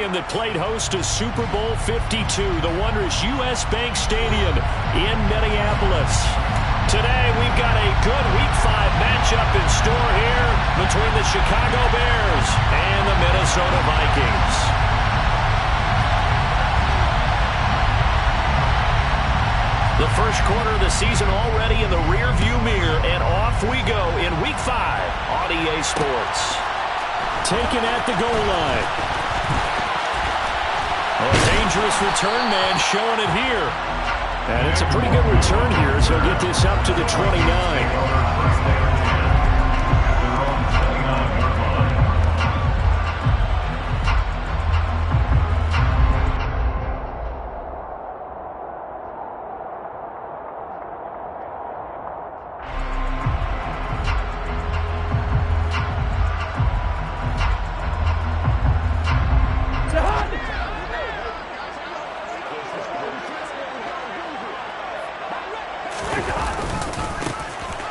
That played host to Super Bowl 52, the wondrous U.S. Bank Stadium in Minneapolis. Today, we've got a good Week 5 matchup in store here between the Chicago Bears and the Minnesota Vikings. The first quarter of the season already in the rearview mirror, and off we go in Week 5 on EA Sports. Taken at the goal line. A dangerous return man showing it here. And it's a pretty good return here as he'll get this up to the 29.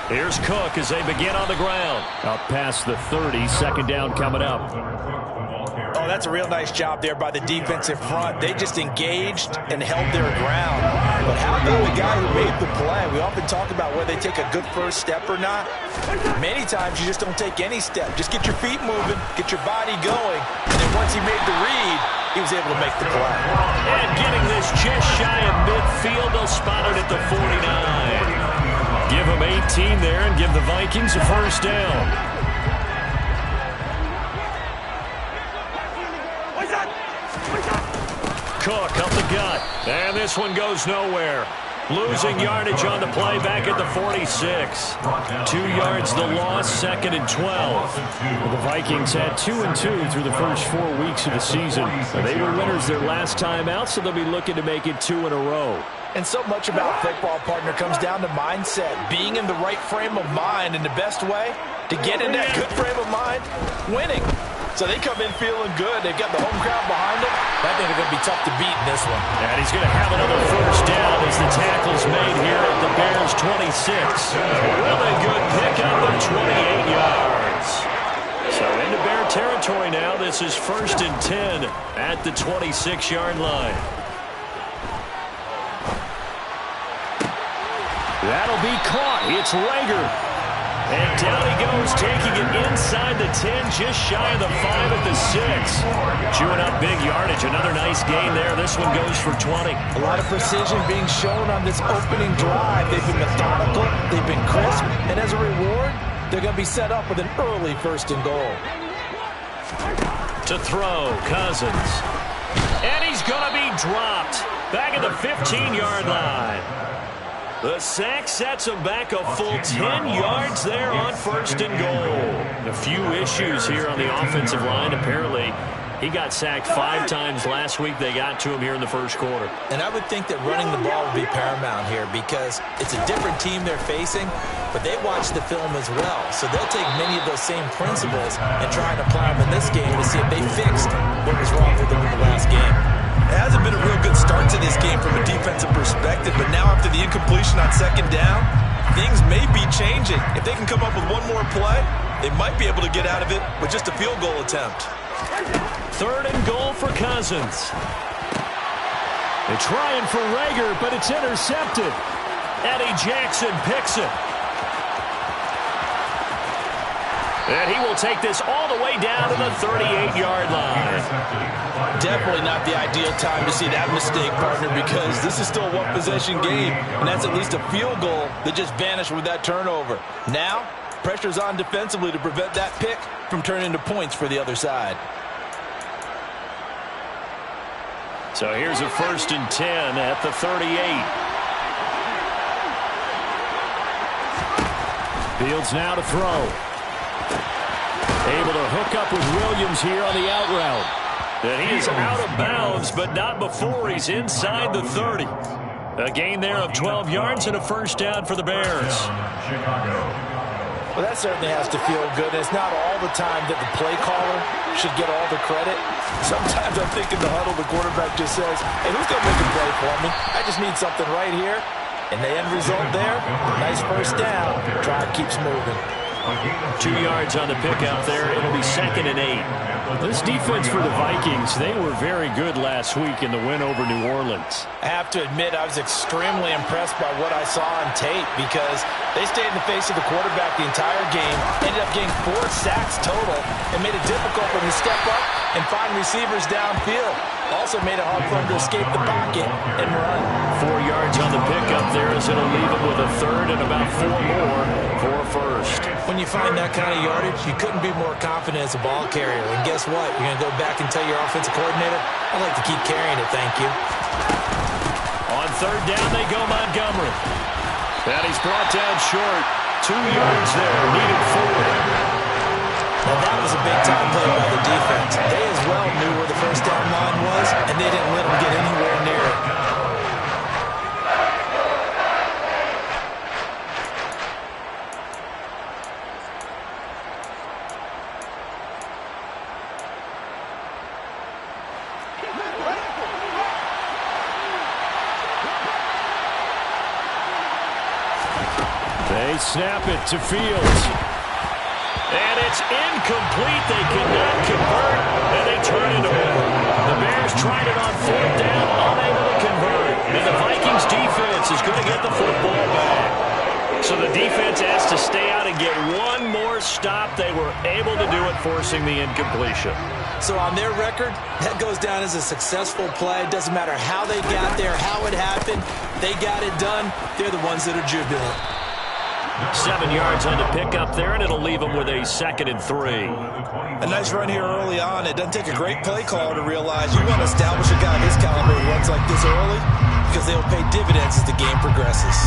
Here's Cook as they begin on the ground. Up past the 30, second down coming up. Oh, that's a real nice job there by the defensive front. They just engaged and held their ground. But how about the guy who made the play? We often talk about whether they take a good first step or not. Many times you just don't take any step. Just get your feet moving, get your body going. And then once he made the read, he was able to make the play. And getting this just shy of midfield, they'll spot it at the 49. Give them 18 there and give the Vikings a first down. Cook up the gut. And this one goes nowhere. Losing yardage on the play back at the 46. 2 yards the loss, second and 12. Well, the Vikings had 2-2 through the first 4 weeks of the season. They were winners their last time out, so they'll be looking to make it 2 in a row. And so much about football, partner, comes down to mindset. Being in the right frame of mind, and the best way to get in that good frame of mind, winning. So they come in feeling good. They've got the home crowd behind them. I think they're going to be tough to beat in this one. And he's going to have another first down as the tackle's made here at the Bears' 26. Really good pickup of 28 yards. So into Bear territory now. This is 1st and 10 at the 26-yard line. That'll be caught. It's Rager. And down he goes, taking it inside the 10, just shy of the 5 at the 6. Chewing up big yardage. Another nice gain there. This one goes for 20. A lot of precision being shown on this opening drive. They've been methodical. They've been crisp. And as a reward, they're going to be set up with an early 1st and goal. To throw, Cousins. And he's going to be dropped. Back at the 15-yard line. The sack sets him back a full 10 yards there on 1st and goal. A few issues here on the offensive line. Apparently, he got sacked 5 times last week. They got to him here in the first quarter. And I would think that running the ball would be paramount here because it's a different team they're facing, but they watch the film as well. So they'll take many of those same principles and try and apply them in this game to see if they fixed what was wrong with them in the last game. It hasn't been a real good start to this game from a defensive perspective, but now after the incompletion on 2nd down, things may be changing. If they can come up with one more play, they might be able to get out of it with just a field goal attempt. 3rd and goal for Cousins. They're trying for Rager, but it's intercepted. Eddie Jackson picks it. And he will take this all the way down to the 38-yard line. Definitely not the ideal time to see that mistake, partner, because this is still a one-possession game, and that's at least a field goal that just vanished with that turnover. Now, pressure's on defensively to prevent that pick from turning into points for the other side. So here's a 1st and 10 at the 38. Fields now to throw. Able to hook up with Williams here on the out route. And he is out of bounds, but not before he's inside the 30. A gain there of 12 yards and a first down for the Bears. Well, that certainly has to feel good. It's not all the time that the play caller should get all the credit. Sometimes I'm thinking the huddle, the quarterback just says, hey, who's going to make a play for me? I just need something right here. And the end result there, nice first down. Drive keeps moving. 2 yards on the pickup there. It'll be 2nd and 8. This defense for the Vikings, they were very good last week in the win over New Orleans. I have to admit, I was extremely impressed by what I saw on tape because they stayed in the face of the quarterback the entire game, ended up getting 4 sacks total, and made it difficult for him to step up and find receivers downfield. Also made it hard for him to escape the pocket and run. 4 yards on the pickup there as it'll leave him with a third and about 4 more for a first. When you find that kind of yardage, you couldn't be more confident as a ball carrier. And guess what? You're going to go back and tell your offensive coordinator, I'd like to keep carrying it, thank you. On 3rd down, they go Montgomery. And he's brought down short. 2 yards there, needed 4. Now that was a big-time play by the defense. They as well knew where the first down line was, and they didn't let them get anywhere near it. They snap it to Fields. And it's incomplete. They could not convert, and they turn it over. The Bears tried it on 4th down, unable to convert. And the Vikings defense is going to get the football back. So the defense has to stay out and get one more stop. They were able to do it, forcing the incompletion. So on their record, that goes down as a successful play. It doesn't matter how they got there, how it happened. They got it done. They're the ones that are jubilant. 7 yards on the pickup there, and it'll leave them with a 2nd and 3. A nice run here early on. It doesn't take a great play caller to realize you want to establish a guy his caliber who runs like this early because they will pay dividends as the game progresses.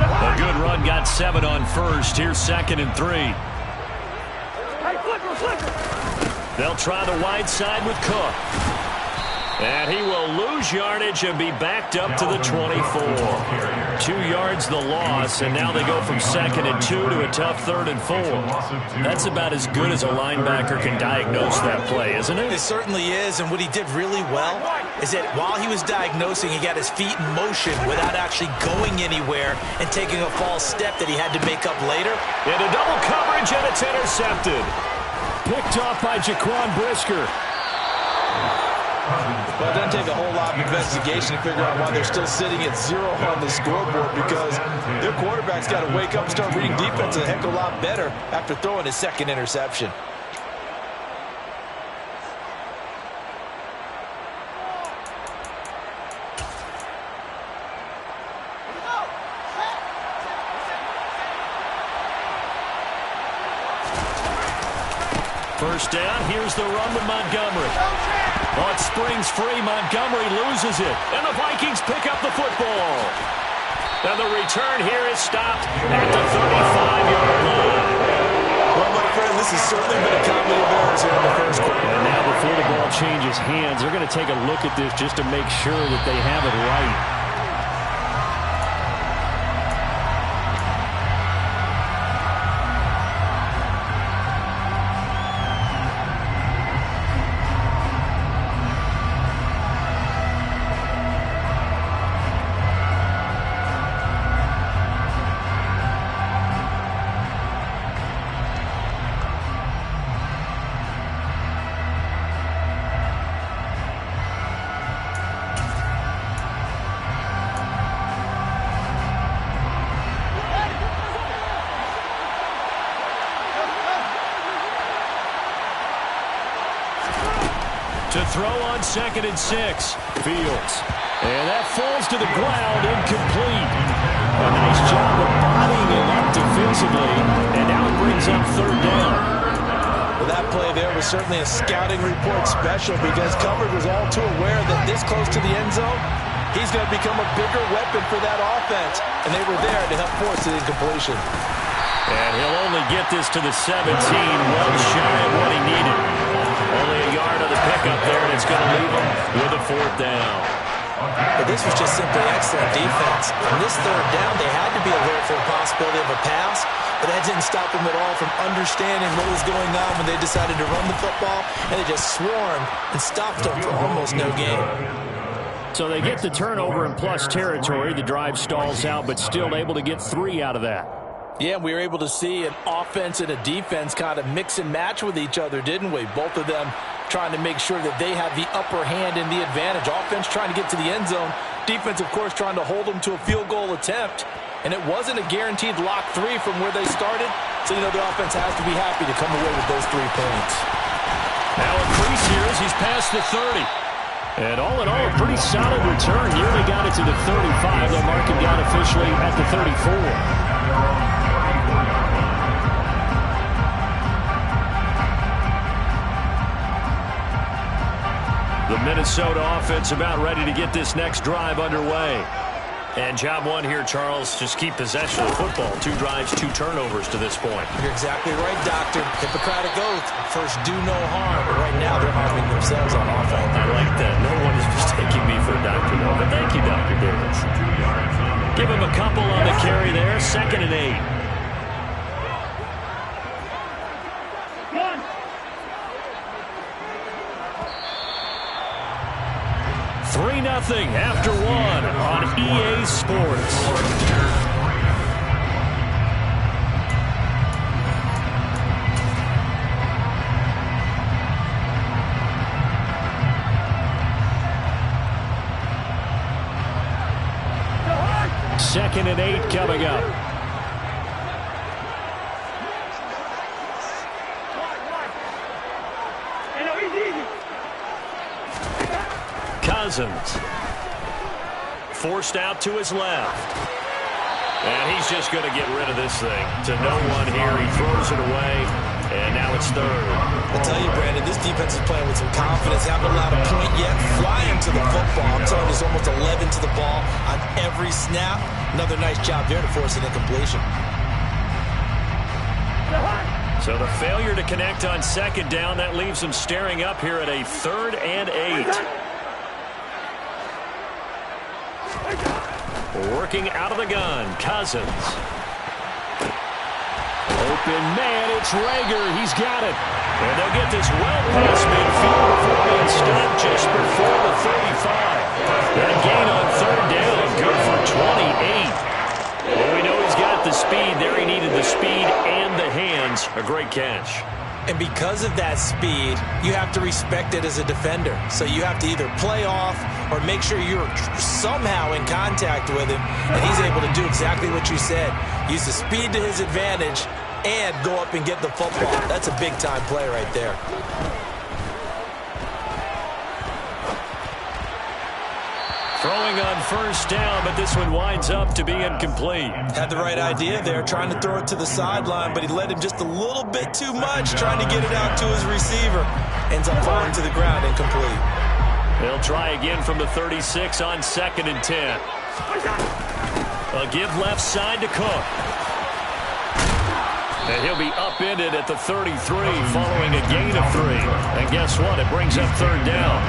A good run, got 7 on 1st. Here's 2nd and 3. They'll try the wide side with Cook. And he will lose yardage and be backed up to the 24. 2 yards the loss, and now they go from 2nd and 2 to a tough 3rd and 4. That's about as good as a linebacker can diagnose that play, isn't it? It certainly is, and what he did really well is that while he was diagnosing, he got his feet in motion without actually going anywhere and taking a false step that he had to make up later. Into double coverage, and it's intercepted. Picked off by Jaquan Brisker. Well, it doesn't take a whole lot of investigation to figure out why they're still sitting at 0 on the scoreboard because their quarterback's got to wake up and start reading defense a heck of a lot better after throwing his 2nd interception. First down, here's the run with Montgomery. Oh, it springs free. Montgomery loses it. And the Vikings pick up the football. And the return here is stopped at the 35-yard line. Well, my friend, this has certainly been a comedy of errors here in the first quarter. And now before the ball changes hands, they're going to take a look at this just to make sure that they have it right. To throw on 2nd and 6. Fields. And that falls to the ground, incomplete. A nice job of bodying him up defensively. And now it brings up 3rd down. Well, that play there was certainly a scouting report special because Covered was all too aware that this close to the end zone, he's going to become a bigger weapon for that offense. And they were there to help force the incompletion. And he'll only get this to the 17, well shy of what he needed. Only a yard on the pickup there, and it's going to leave him with a 4th down. But this was just simply excellent defense. On this 3rd down, they had to be alert for the possibility of a pass, but that didn't stop them at all from understanding what was going on when they decided to run the football, and they just swarmed and stopped them for almost no gain. So they get the turnover in plus territory. The drive stalls out, but still able to get 3 out of that. Yeah, we were able to see an offense and a defense kind of mix and match with each other, didn't we? Both of them trying to make sure that they have the upper hand and the advantage. Offense trying to get to the end zone. Defense, of course, trying to hold them to a field goal attempt. And it wasn't a guaranteed lock 3 from where they started. So, the offense has to be happy to come away with those 3 points. Now a crease here as he's past the 30. And all in all, a pretty solid return. Nearly got it to the 35. They'll mark him down officially at the 34. The Minnesota offense about ready to get this next drive underway. And job one here, Charles, just keep possession of the football. 2 drives, 2 turnovers to this point. You're exactly right, Doctor. Hippocratic oath. First, do no harm. But right now, they're harming themselves on offense. I like that. No one is mistaking me for a doctor, though. But thank you, Dr. Davis. Give him a couple on the carry there. 2nd and 8. 3-0 after 1 on EA Sports. Second and 8 coming up. Cousins. Forced out to his left. And he's just going to get rid of this thing. To no one here. He throws it away. And now it's 3rd. I'll tell you, Brandon, this defense is playing with some confidence. Haven't allowed a point yet. Flying to the football. I'm telling you, there's almost 11 to the ball on every snap. Another nice job there to force an incompletion. So the failure to connect on 2nd down, that leaves him staring up here at a 3rd and 8. Working out of the gun, Cousins. Open man, it's Rager. He's got it. And they'll get this well past midfield before being stopped just before the 35. That gain on 3rd down, good for 28. Well, we know he's got the speed there. He needed the speed and the hands. A great catch. And because of that speed, you have to respect it as a defender. So you have to either play off or make sure you're somehow in contact with him. And he's able to do exactly what you said. Use the speed to his advantage and go up and get the football. That's a big-time play right there. Throwing on 1st down, but this one winds up to be incomplete. Had the right idea there, trying to throw it to the sideline, but he led him just a little bit too much, trying to get it out to his receiver. Ends up falling to the ground, incomplete. They'll try again from the 36 on 2nd and 10. A give left side to Cook. And he'll be upended at the 33 following a gain of 3. And guess what? It brings up 3rd down.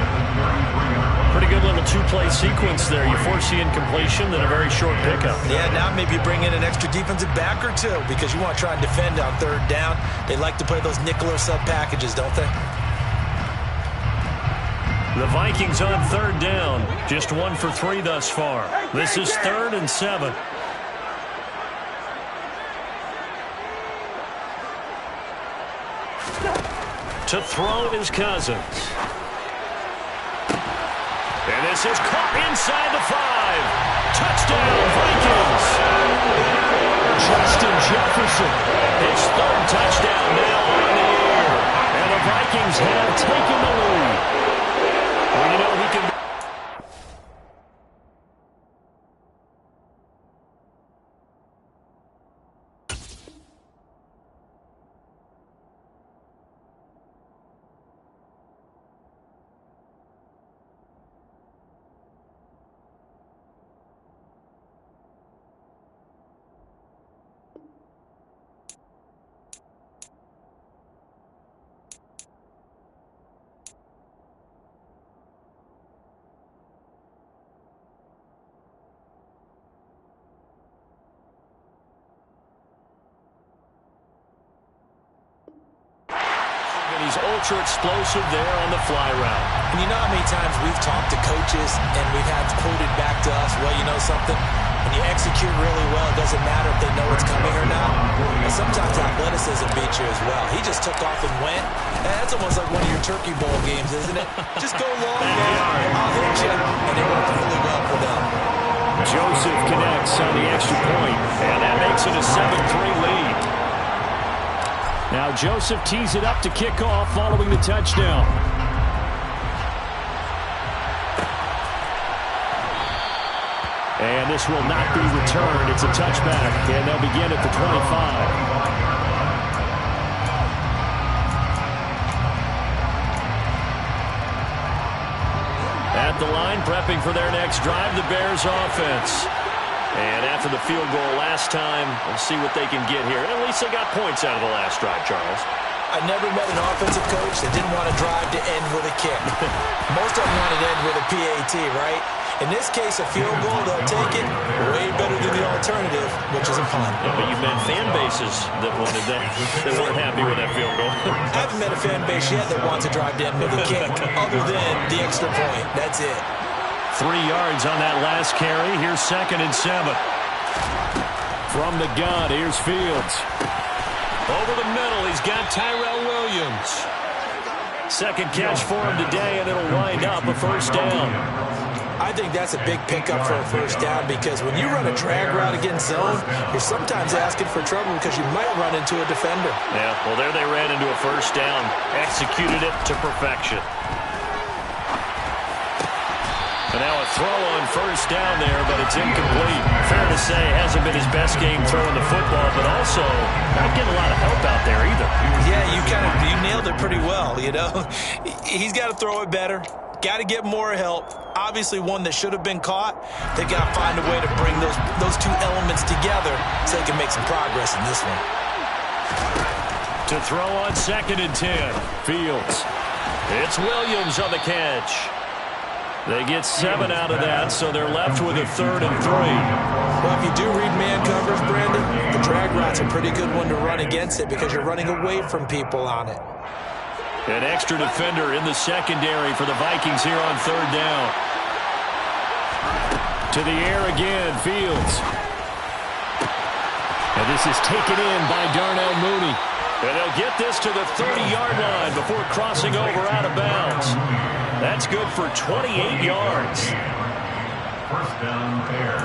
Pretty good little 2-play sequence there. You force the incompletion, then a very short pickup. Yeah, now maybe bring in an extra defensive back or 2 because you want to try and defend on 3rd down. They like to play those nickel or sub packages, don't they? The Vikings on 3rd down. Just 1 for 3 thus far. This is 3rd and 7. To throw is Cousins. And this is caught inside the 5. Touchdown, Vikings. Justin Jefferson. His 3rd touchdown now on the air. And the Vikings have taken the lead. Well, you know, he can... He's ultra explosive there on the fly route. And you know how many times we've talked to coaches and we've had quoted back to us, well, you know something? when you execute really well, it doesn't matter if they know it's coming or not. And sometimes athleticism beats you as well. He just took off and went. That's almost like one of your Turkey Bowl games, isn't it? Just go long, man. I'll hit you. And it worked really well for them. Joseph connects on the extra point, and that makes it a 7-3 lead. Now Joseph tees it up to kick off following the touchdown. And this will not be returned. It's a touchback, and they'll begin at the 25. At the line, prepping for their next drive, the Bears offense. And after the field goal last time, we'll see what they can get here. At least they got points out of the last drive, Charles. I never met an offensive coach that didn't want to drive to end with a kick. Most of them wanted to end with a PAT, right? In this case, a field goal, they'll take it way better than the alternative, which is a punt. Yeah, but you've met fan bases that wanted that, that weren't happy with that field goal. I haven't met a fan base yet that wants to drive to end with a kick, other than the extra point. That's it. 3 yards on that last carry. Here's 2nd and 7. From the gun, here's Fields. Over the middle, he's got Tyrell Williams. Second catch for him today, and it'll wind up a first down. I think that's a big pickup for a first down because when you run a drag route against zone, you're sometimes asking for trouble because you might run into a defender. Yeah, well, there they ran into a first down. Executed it to perfection. And now a throw on first down there, but it's incomplete. Fair to say, hasn't been his best game throwing the football, but also not getting a lot of help out there either. Yeah, you nailed it pretty well, you know. He's got to throw it better. Got to get more help. Obviously one that should have been caught. They got to find a way to bring those two elements together so they can make some progress in this one. To throw on 2nd and 10. Fields. It's Williams on the catch. They get 7 out of that, so they're left with a 3rd and 3. Well, if you do read man covers, Brandon, the drag route's a pretty good one to run against it because you're running away from people on it. An extra defender in the secondary for the Vikings here on 3rd down. To the air again, Fields. And this is taken in by Darnell Mooney. And they'll get this to the 30-yard line before crossing over out of bounds. That's good for 28 yards. First down, Bears.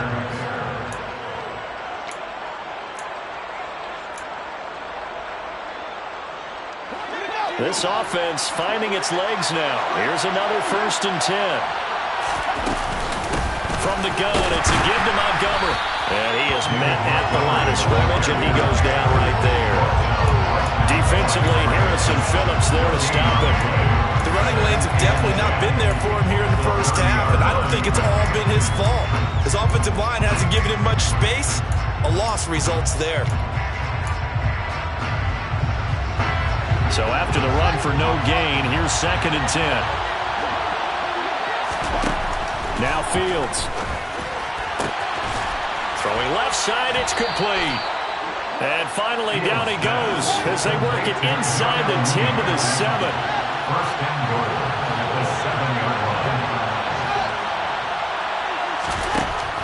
This offense finding its legs now. Here's another 1st and 10. From the gun, it's a give to Montgomery. And he is met at the line of scrimmage, and he goes down right there. Defensively, Harrison Phillips there to stop him. The running lanes have definitely not been there for him here in the first half, and I don't think it's all been his fault. His offensive line hasn't given him much space. A loss results there. So after the run for no gain, here's 2nd and 10. Now Fields. Throwing left side, it's complete. And finally down he goes as they work it inside the 10 to the 7. First and goal at the 7-yard line.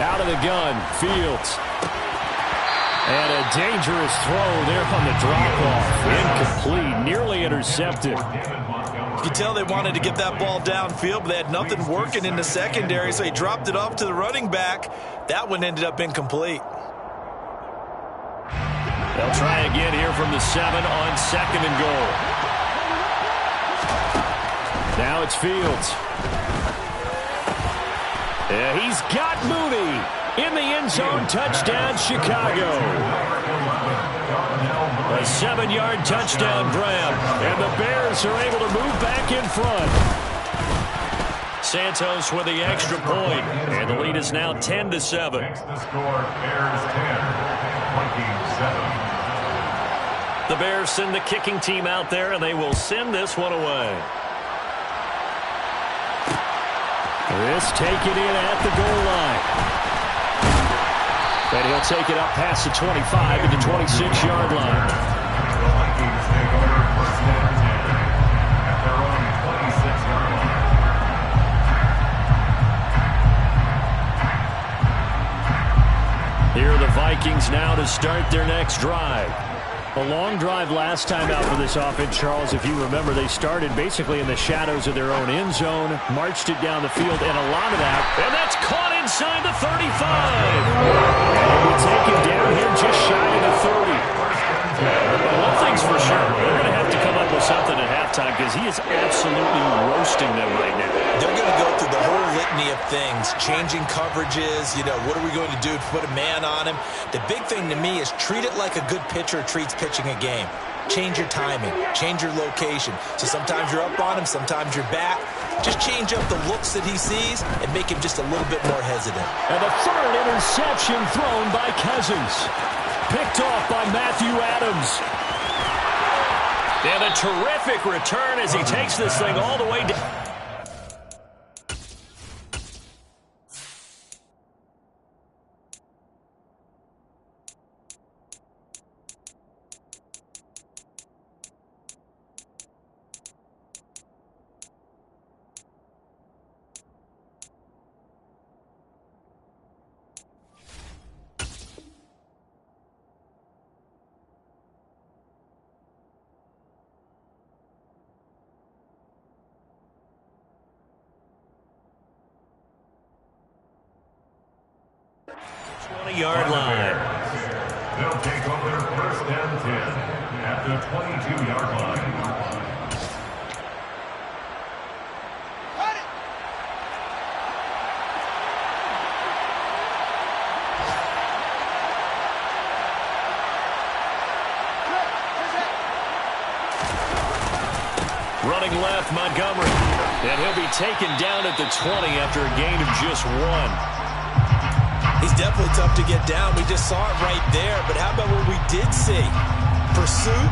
Out of the gun, Fields. And a dangerous throw there on the drop-off. Incomplete, nearly intercepted. You can tell they wanted to get that ball downfield, but they had nothing working in the secondary, so he dropped it off to the running back. That one ended up incomplete. They'll try again here from the 7 on 2nd and goal. Now it's Fields. Yeah, he's got Mooney. In the end zone, touchdown, Chicago. A 7-yard touchdown grab, and the Bears are able to move back in front. Santos with the extra point, and the lead is now 10 to 7. Makes the score Bears 10, Vikings 7. The Bears send the kicking team out there, and they will send this one away. This taken in at the goal line. And he'll take it up past the 25 to the 26-yard line. The Vikings take over 1st and 10 at their own 26-yard line. Vikings now to start their next drive. A long drive last time out for this offense, Charles. If you remember, they started basically in the shadows of their own end zone, marched it down the field, and a lot of that. And that's caught inside the 35. And we take it down here just shy of the 30. Well, one thing's for sure, they're going to have to come up with something at halftime because he is absolutely roasting them right now. They're going to go through the whole litany of things, changing coverages, what are we going to do to put a man on him? The big thing to me is treat it like a good pitcher treats pitching a game. Change your timing, change your location. So sometimes you're up on him, sometimes you're back. Just change up the looks that he sees and make him just a little bit more hesitant. And the third interception thrown by Cousins. Picked off by Matthew Adams. And a terrific return as he takes this thing all the way down. Yard line. They'll take over first and 10 at the 22-yard line. Running left, Montgomery. And he'll be taken down at the 20 after a gain of just 1. He's definitely tough to get down. We just saw it right there. But how about what we did see? Pursuit,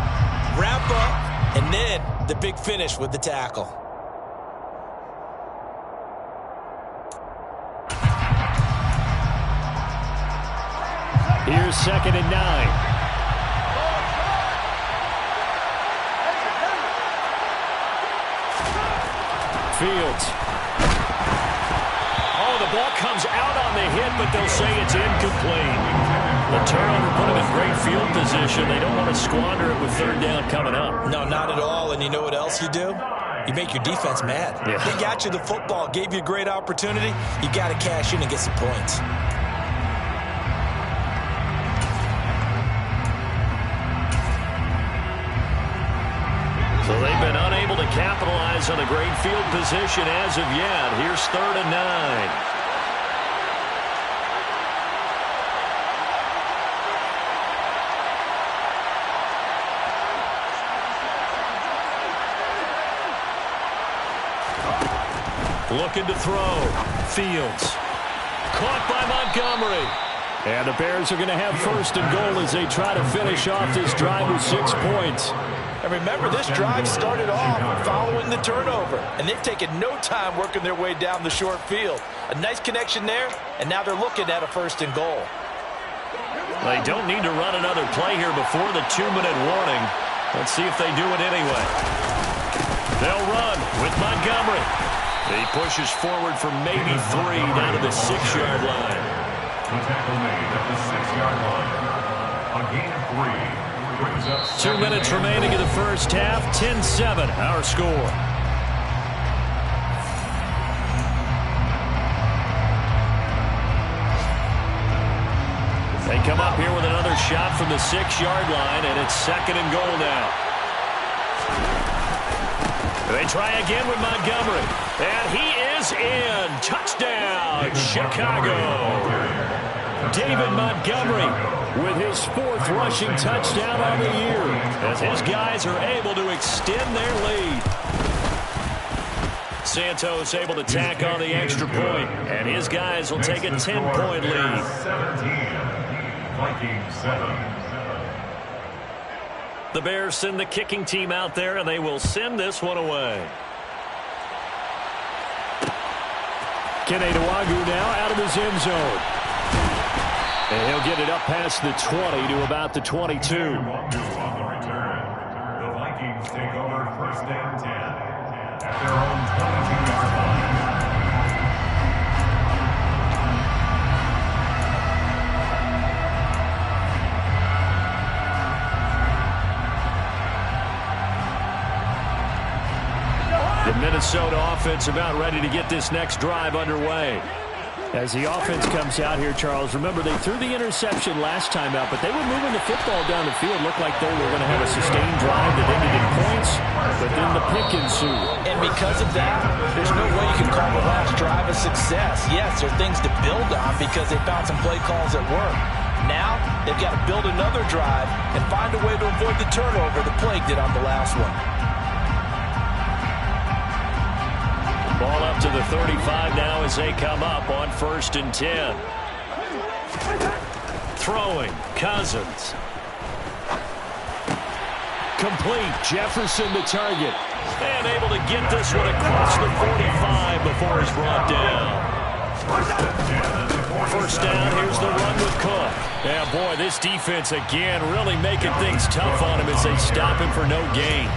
wrap up, and then the big finish with the tackle. Here's 2nd and 9. Fields. The ball comes out on the hit, but they'll say it's incomplete. The turnover put them in great field position. They don't want to squander it with 3rd down coming up. No, not at all. And you know what else you do? You make your defense mad. Yeah. They got you the football, gave you a great opportunity. You got to cash in and get some points. So they've been unable to capitalize on a great field position as of yet. Here's 3rd and 9. Looking to throw. Fields. Caught by Montgomery. And the Bears are going to have 1st and goal as they try to finish off this drive with 6 points. And remember, this drive started off following the turnover. And they've taken no time working their way down the short field. A nice connection there, and now they're looking at a 1st and goal. They don't need to run another play here before the 2-minute warning. Let's see if they do it anyway. They'll run with Montgomery. He pushes forward for maybe 3 down to the 6-yard line. The tackle made at the 6-yard line. A gain of 3 brings up 2 minutes remaining in the first half. 10-7, our score. They come up here with another shot from the 6-yard line, and it's 2nd and goal now. They try again with Montgomery. And he is in. Touchdown, Chicago. David Montgomery with his 4th rushing touchdown on the year as his guys are able to extend their lead. Santos able to tack on the extra point, and his guys will take a 10-point lead. 17, Vikings 7. The Bears send the kicking team out there, and they will send this one away. Keneduagu now out of his end zone. And he'll get it up past the 20 to about the 22. On the return, the Vikings take over 1st and 10 at their own 22-yard line. Minnesota offense about ready to get this next drive underway. As the offense comes out here, Charles, remember they threw the interception last time out, but they were moving the football down the field. Looked like they were going to have a sustained drive that ended in points, but then the pick ensued. And because of that, there's no way you can call the last drive a success. Yes, there are things to build on because they found some play calls that work. Now, they've got to build another drive and find a way to avoid the turnover the Plague did on the last one. Ball up to the 35 now as they come up on 1st and 10. Throwing, Cousins. Complete, Jefferson the target. And able to get this one across the 45 before he's brought down. First down, here's the run with Cook. Yeah, boy, this defense again really making things tough on him as they stop him for no gain.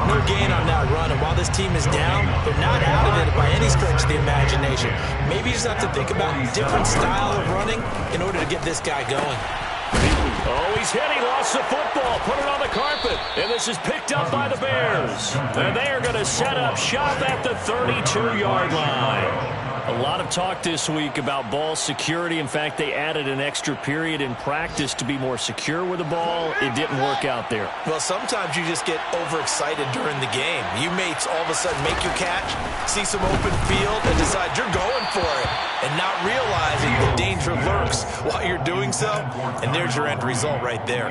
No gain on that run, and while this team is down, they're not out of it by any stretch of the imagination. Maybe you just have to think about a different style of running in order to get this guy going. Oh, he's hit. He lost the football. Put it on the carpet. And this is picked up by the Bears. And they are going to set up shop at the 32-yard line. A lot of talk this week about ball security. In fact, they added an extra period in practice to be more secure with the ball. It didn't work out there. Well, sometimes you just get overexcited during the game. You may all of a sudden make your catch, see some open field, and decide you're going for it, and not realizing the danger lurks while you're doing so, and there's your end result right there.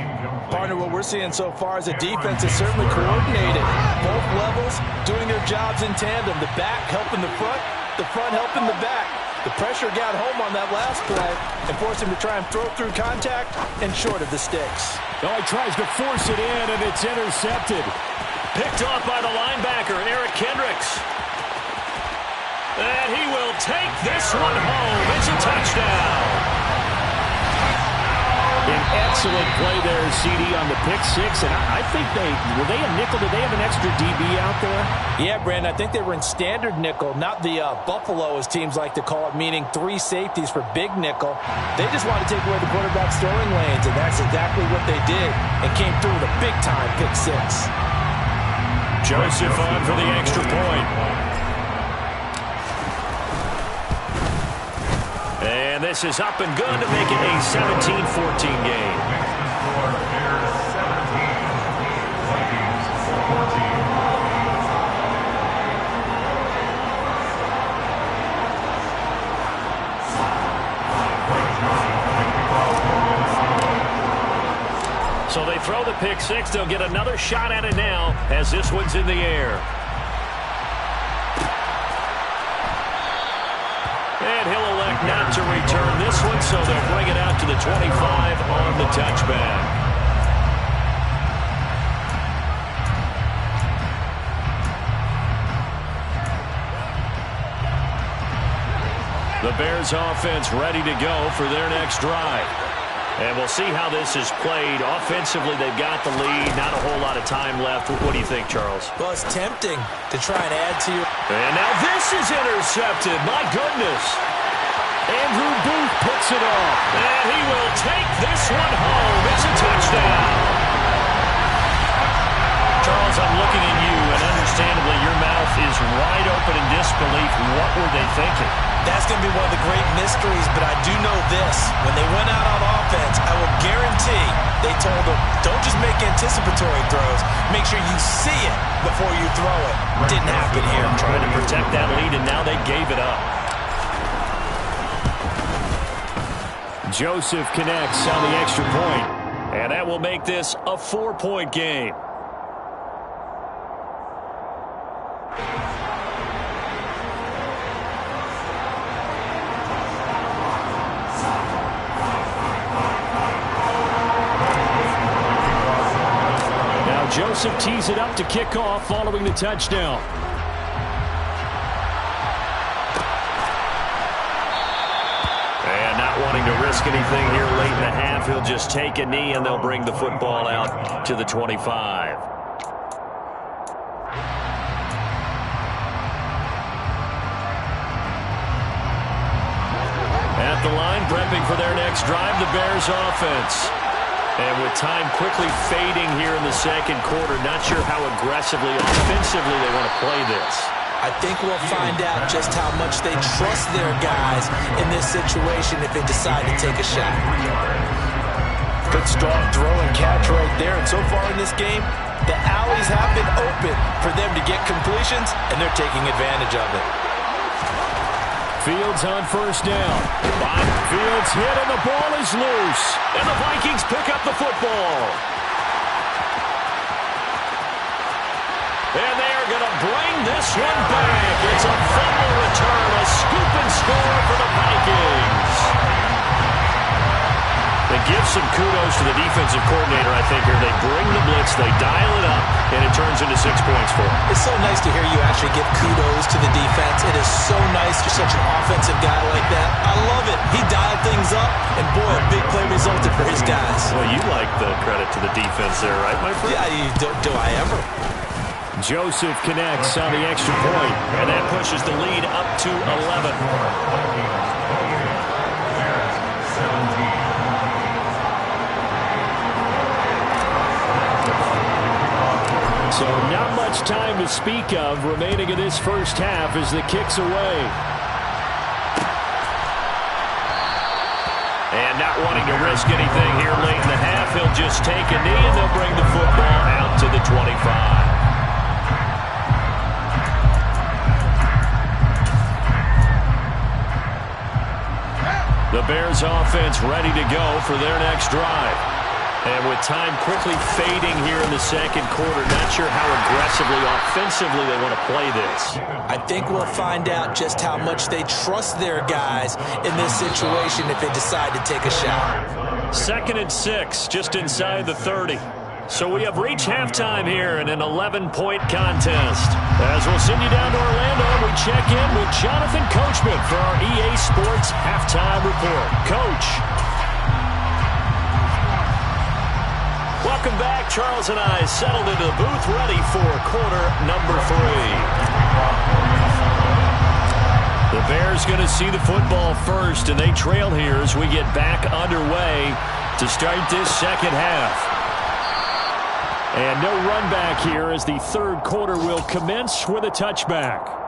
Partner, what we're seeing so far is a defense is certainly coordinated. Both levels doing their jobs in tandem. The back helping the front helping the back. The pressure got home on that last play and forced him to try and throw through contact and short of the sticks. Oh, he tries to force it in, and it's intercepted. Picked off by the linebacker, Eric Kendricks. And he will take this one home. It's a touchdown. An excellent play there, CD, on the pick six. And I think were they a nickel? Did they have an extra DB out there? Yeah, Brandon, I think they were in standard nickel, not the Buffalo, as teams like to call it, meaning 3 safeties for big nickel. They just wanted to take away the quarterback's throwing lanes, and that's exactly what they did, and came through with a big-time pick six. Joseph on for the extra point. And this is up and good to make it a 17-14 game. So they throw the pick six. They'll get another shot at it now as this one's in the air. And he'll elect not to return this one, so they'll bring it out to the 25 on the touchback. The Bears offense ready to go for their next drive. And we'll see how this is played. Offensively, they've got the lead. Not a whole lot of time left. What do you think, Charles? Well, it's tempting to try and add to your... And now this is intercepted. My goodness. Andrew Booth puts it off. And he will take this one home. It's a touchdown. Charles, I'm looking at you, and understandably, your mouth is wide open in disbelief. What were they thinking? That's going to be one of the great mysteries, but I do know this. When they went out on offense, I will guarantee they told them, don't just make anticipatory throws. Make sure you see it before you throw it. Didn't happen here. Trying to protect that lead, and now they gave it up. Joseph connects on the extra point, and that will make this a 4-point game. Joseph tees it up to kick off following the touchdown. And not wanting to risk anything here late in the half, he'll just take a knee and they'll bring the football out to the 25. At the line, prepping for their next drive, the Bears offense. And with time quickly fading here in the second quarter, not sure how aggressively, offensively they want to play this. I think we'll find out just how much they trust their guys in this situation if they decide to take a shot. Good strong throw and catch right there. And so far in this game, the alleys have been open for them to get completions, and they're taking advantage of it. Fields on first down. Fields hit, and the ball is loose. And the Vikings pick up the football. And they are going to bring this one back. It's a fumble return, a scoop and score for the Vikings. They give some kudos to the defensive coordinator, I think, here. They bring the blitz, they dial it up, and it turns into 6 points for them. It's so nice to hear you actually give kudos to the defense. It is so nice for such an offensive guy like that. I love it. He dialed things up, and boy, a big play resulted for his guys. Well, you like the credit to the defense there, right, my friend? Yeah, do I ever? Joseph connects on the extra point. And that pushes the lead up to 11. So not much time to speak of remaining in this first half as the kick's away. And not wanting to risk anything here late in the half, he'll just take a knee and they'll bring the football out to the 25. The Bears offense ready to go for their next drive. And with time quickly fading here in the second quarter, not sure how aggressively, offensively they want to play this. I think we'll find out just how much they trust their guys in this situation if they decide to take a shot. 2nd and 6, just inside the 30. So we have reached halftime here in an 11-point contest. As we'll send you down to Orlando, we check in with Jonathan Coachman for our EA Sports Halftime Report. Coach. Welcome back. Charles and I settled into the booth ready for quarter number 3. The Bears going to see the football first, and they trail here as we get back underway to start this second half. And no run back here as the third quarter will commence with a touchback.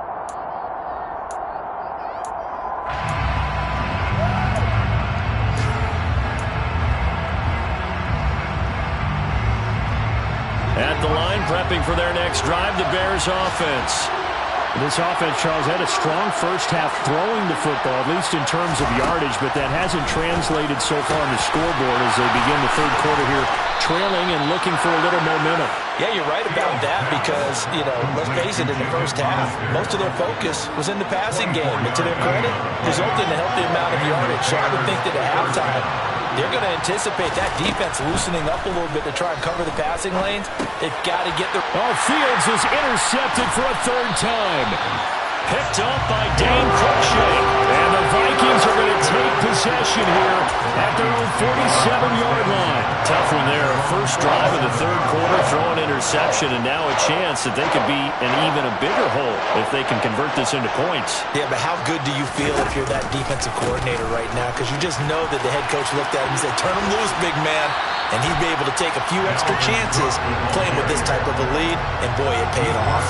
At the line, prepping for their next drive, the Bears offense. This offense, Charles, had a strong first half throwing the football, at least in terms of yardage, but that hasn't translated so far on the scoreboard as they begin the third quarter here, trailing and looking for a little momentum. Yeah, you're right about that because, let's face it, in the first half, most of their focus was in the passing game. And to their credit, resulted in a healthy amount of yardage. So I would think that at halftime, they're going to anticipate that defense loosening up a little bit to try and cover the passing lanes. They've got to get the... Fields is intercepted for a third time. Picked up by Dane Cruikshank. And the Vikings are going to take possession here at their own 47-yard line. Tough one there. First drive of the third quarter, throw an interception, and now a chance that they could be in even a bigger hole if they can convert this into points. Yeah, but how good do you feel if you're that defensive coordinator right now? Because you just know that the head coach looked at him and said, turn him loose, big man. And he'd be able to take a few extra chances playing with this type of a lead, and boy, it paid off.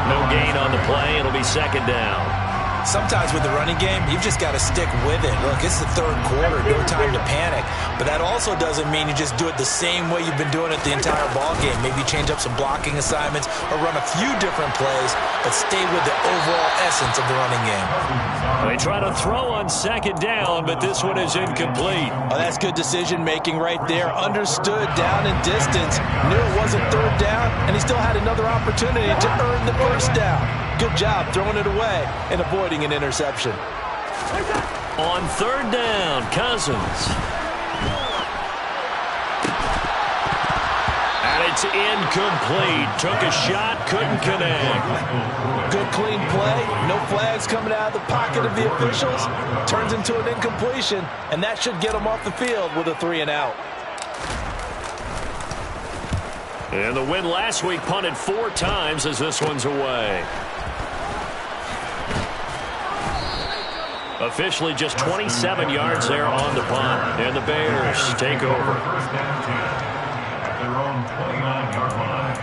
No gain on the play. It'll be second down. Sometimes with the running game, you've just got to stick with it. Look, it's the third quarter, no time to panic. But that also doesn't mean you just do it the same way you've been doing it the entire ball game. Maybe change up some blocking assignments or run a few different plays, but stay with the overall essence of the running game. They try to throw on second down, but this one is incomplete. Oh, that's good decision-making right there. Understood down and distance. Knew it wasn't third down, and he still had another opportunity to earn the first down. Good job throwing it away and avoiding an interception. On third down, Cousins. And it's incomplete. Took a shot, couldn't connect. Good clean play. No flags coming out of the pocket of the officials. Turns into an incompletion, and that should get him off the field with a 3-and-out. And the win last week punted 4 times as this one's away. Officially just 27 yards there on the punt. And the Bears take over. First and 10 at their own 29-yard line.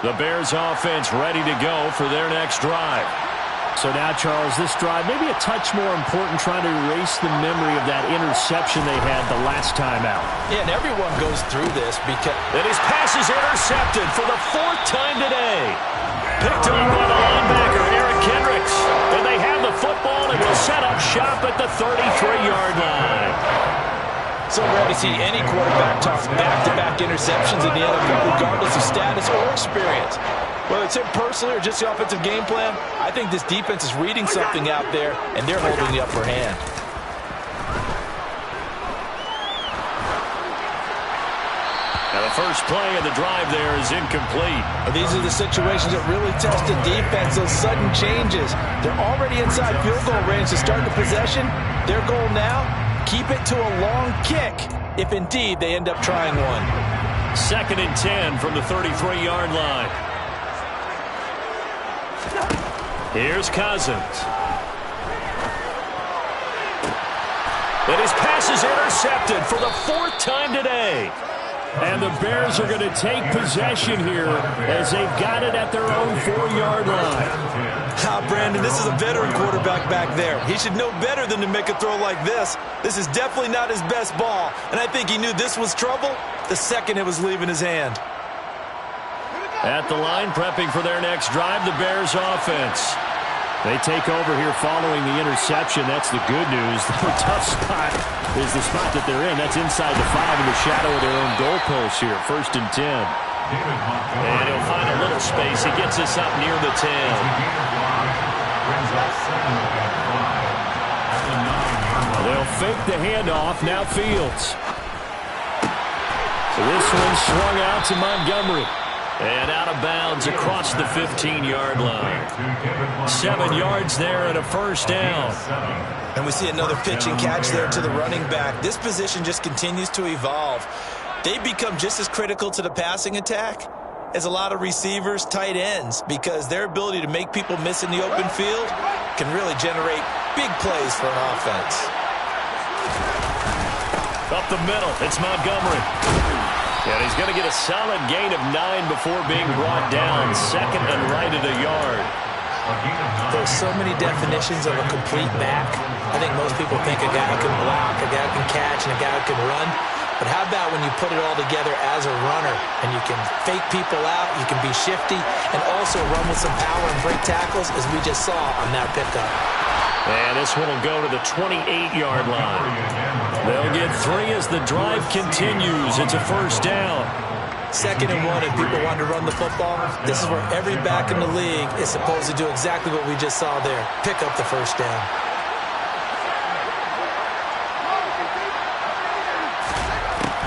The Bears offense ready to go for their next drive. So now, Charles, this drive maybe a touch more important, trying to erase the memory of that interception they had the last time out. Yeah, and everyone goes through this because... And his pass is intercepted for the 4th time today. Picked up by the linebacker, Eric Kendricks. And they have the football and will set up shop at the 33-yard line. So rare to see any quarterback toss back-to-back interceptions in the NFL, regardless of status or experience. Whether it's him personally or just the offensive game plan, I think this defense is reading something out there, and they're holding the upper hand. Now the first play of the drive there is incomplete. And these are the situations that really test the defense, those sudden changes. They're already inside field goal range to start the possession. Their goal now, keep it to a long kick, if indeed they end up trying one. 2nd and 10 from the 33-yard line. Here's Cousins. And his pass is intercepted for the 4th time today. And the Bears are going to take possession here as they've got it at their own 4-yard line. Brandon, this is a veteran quarterback back there. He should know better than to make a throw like this. This is definitely not his best ball, and I think he knew this was trouble the second it was leaving his hand. At the line, prepping for their next drive, the Bears offense. They take over here following the interception. That's the good news. The tough spot is the spot that they're in. That's inside the 5 in the shadow of their own goalpost here. 1st and 10. And he'll find a little space. He gets us up near the 10. They'll fake the handoff. Now Fields. So this one swung out to Montgomery. And out of bounds across the 15-yard line. 7 yards there and a 1st down. And we see another pitch and catch there to the running back. This position just continues to evolve. They become just as critical to the passing attack as a lot of receivers, tight ends, because their ability to make people miss in the open field can really generate big plays for an offense. Up the middle, it's Montgomery. And he's going to get a solid gain of 9 before being brought down. 2nd and right at a yard. There's so many definitions of a complete back. I think most people think a guy can block, a guy can catch, and a guy can run. But how about when you put it all together as a runner, and you can fake people out, you can be shifty, and also run with some power and break tackles, as we just saw on that pickup. And this one will go to the 28-yard line. They'll get 3 as the drive continues. It's a 1st down. 2nd and 1, and people want to run the football. This is where every back in the league is supposed to do exactly what we just saw there. Pick up the 1st down.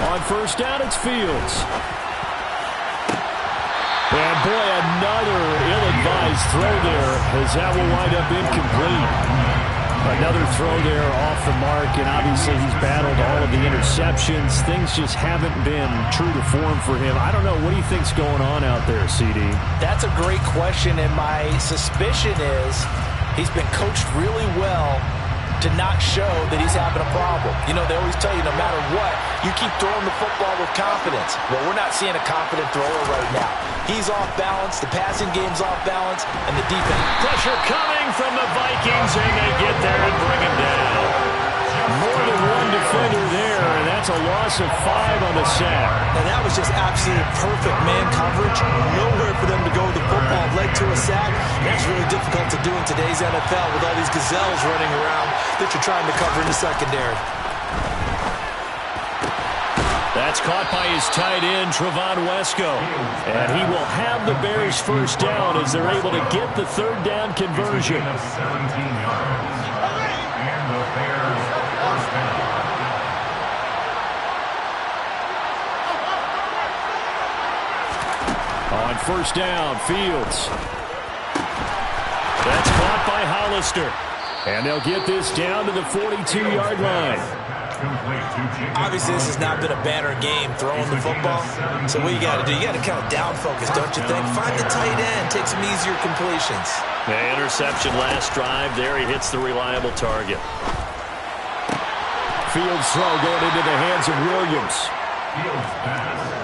On 1st down, it's Fields. And boy, another ill-advised throw there, as that will wind up incomplete. Another throw there off the mark, and obviously he's battled all of the interceptions. Things just haven't been true to form for him. I don't know. What do you think's going on out there, CD? That's a great question, and my suspicion is he's been coached really well to not show that he's having a problem. You know, they always tell you no matter what, you keep throwing the football with confidence. Well, we're not seeing a confident thrower right now. He's off balance, the passing game's off balance, and the defense. Pressure coming from the Vikings, and they get there and bring him down. More than one defender there, and that's a loss of 5 on the sack. And that was just absolute perfect man coverage. Nowhere for them to go with the football. Led to a sack. That's really difficult to do in today's NFL with all these gazelles running around that you're trying to cover in the secondary. That's caught by his tight end, Trevon Wesco. And he will have the Bears 1st down as they're able to get the 3rd down conversion. 17 yards. And the Bears 1st down. On 1st down, Fields. That's caught by Hollister. And they'll get this down to the 42-yard line. Obviously, this has not been a banner game throwing the football. So what you got to do, you got to kind of down focus, don't you think? Find the tight end, take some easier completions. The interception last drive. There he hits the reliable target. Field throw going into the hands of Williams.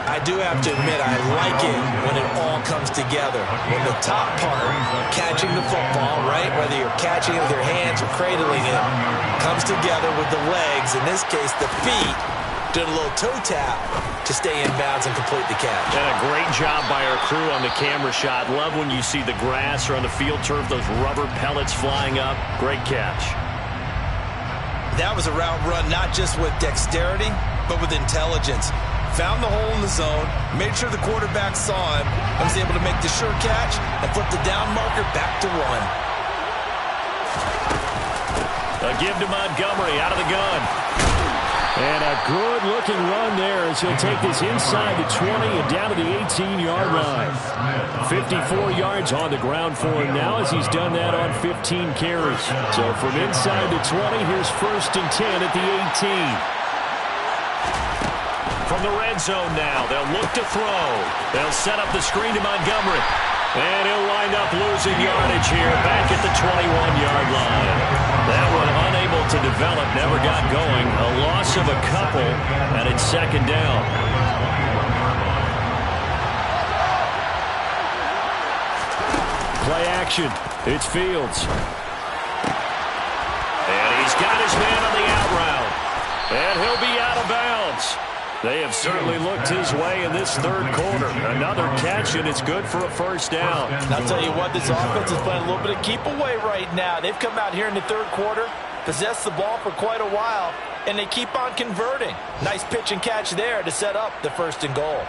I do have to admit, I like it when it all comes together. When the top part, catching the football, right, whether you're catching it with your hands or cradling it, comes together with the legs, in this case the feet, doing a little toe tap to stay in bounds and complete the catch. And a great job by our crew on the camera shot. Love when you see the grass or on the field turf, those rubber pellets flying up. Great catch. That was a route run not just with dexterity, but with intelligence. Found the hole in the zone, made sure the quarterback saw him, and was able to make the sure catch and flip the down marker back to one. A give to Montgomery out of the gun. And a good-looking run there as he'll take this inside the 20 and down to the 18-yard line. 54 yards on the ground for him now as he's done that on 15 carries. So from inside the 20, here's 1st and 10 at the 18. From the red zone now, they'll look to throw. They'll set up the screen to Montgomery. And he'll wind up losing yardage here back at the 21-yard line. That one unable to develop, never got going. A loss of a couple, and it's 2nd down. Play action. It's Fields. And he's got his man on the out route. And he'll be out of bounds. They have certainly looked his way in this 3rd quarter. Another catch, and it's good for a 1st down. And I'll tell you what, this offense is playing a little bit of keep away right now. They've come out here in the 3rd quarter, possessed the ball for quite a while, and they keep on converting. Nice pitch and catch there to set up the 1st and goal.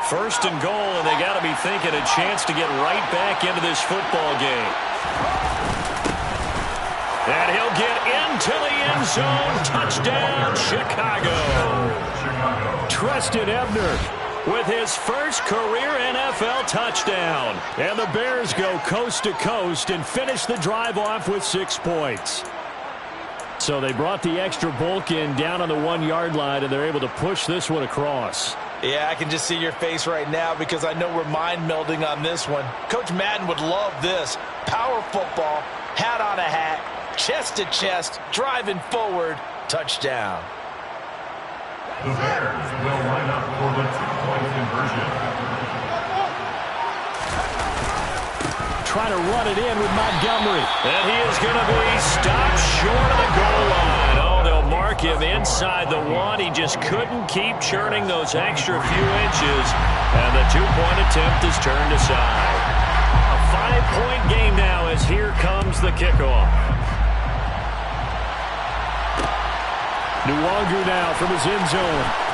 First and goal, and they got to be thinking a chance to get right back into this football game. And he'll get into the end zone. Touchdown, Chicago. Treston Ebner with his first career NFL touchdown. And the Bears go coast to coast and finish the drive off with 6 points. So they brought the extra bulk in down on the 1-yard line, and they're able to push this one across. Yeah, I can just see your face right now because I know we're mind melding on this one. Coach Madden would love this. Power football, hat on a hat, chest to chest, driving forward, touchdown. The Bears will line up for the 2-point conversion. Trying to run it in with Montgomery. And he is going to be stopped short of the goal line. Oh, they'll mark him inside the 1. He just couldn't keep churning those extra few inches. And the 2-point attempt is turned aside. A 5-point game now as here comes the kickoff. Nwangu now from his end zone.